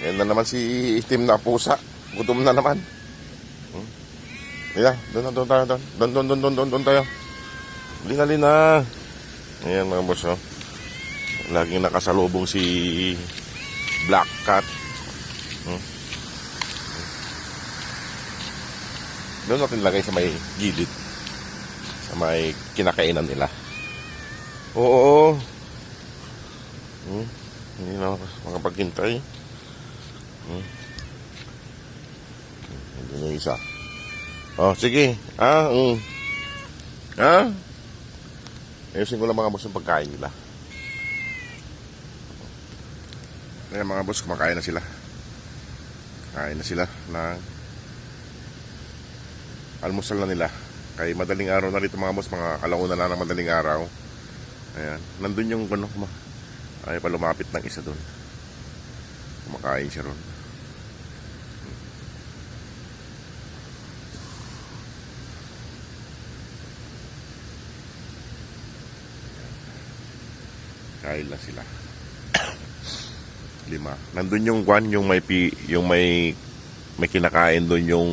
Ayan na naman si itim na pusa. Gutom na naman. Lina, doon tayo, doon tayo. Lina. Ayan mga boss, oh. Laging nakasalubong si Black Cat. Doon natin lagay sa may gilid. Sa may kinakainan nila. Oo. Hindi na makapaghintay. Hindi na isa. Oh, sige. Ayusin ko lang mga boss yung pagkain nila. Ayan mga boss, kumakain na sila. Kain na sila ng almusal na nila. Kaya madaling araw na rito mga boss, mga alauna na ng madaling araw. Ayan, nandun yung ay pa lumapit ng isa doon. Kumakain siya ron. Kain na sila. 5. Nandun yung may kinakain doon yung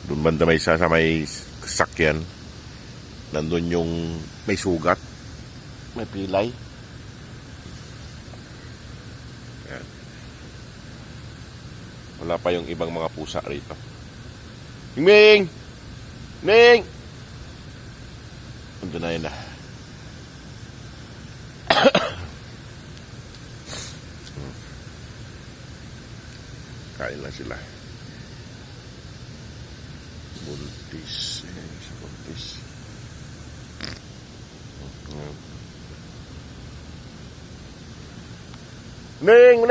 doon banda may isa sa may sakyan. Nandun yung may sugat. May pilay. Ayan. Wala pa yung ibang mga pusa rito. Ming! Ming! Nandun na yun na. Kain lang sila. Buntis. Sa buntis. Neng!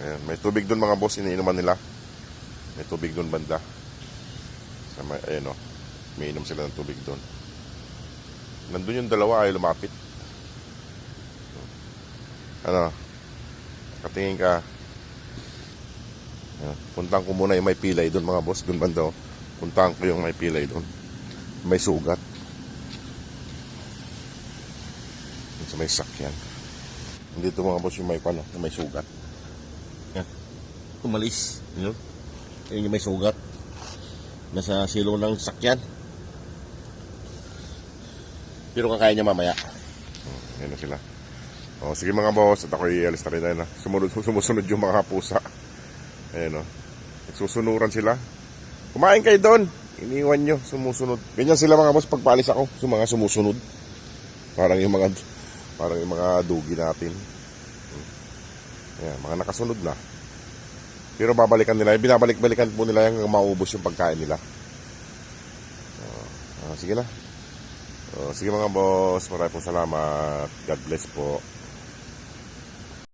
Ayan, may tubig doon mga boss, iniinuman nila. May tubig doon banda. Ayan o. May inom sila ng tubig doon. Nandun yung dalawa ay lumapit. Ano? Katingin ka. Puntahan ko muna yung may pilay doon mga boss. Doon banda o. Puntahan ko yung may pilay doon. May sugat. Sa may sakyan. Dito mga boss yung may sugat. Yan. Umalis. Yun. Yan yung may sugat. Nasa silo ng sakyan. Pero kakain niya mamaya. Yan na sila. O, sige mga boss. At ako'y alis na rin na. Sumusunod yung mga pusa. Ayan o. Nagsusunuran sila. Kumain kayo doon. Iniwan nyo. Sumusunod. Ganyan sila mga boss pagpaalis ako. Mga sumusunod. Parang yung mga dugi natin. Ayan, mga nakasunod na. Pero babalikan nila. Binabalik-balikan po nila hanggang maubos yung pagkain nila. Sige na. Sige mga boss, maraming salamat. God bless po.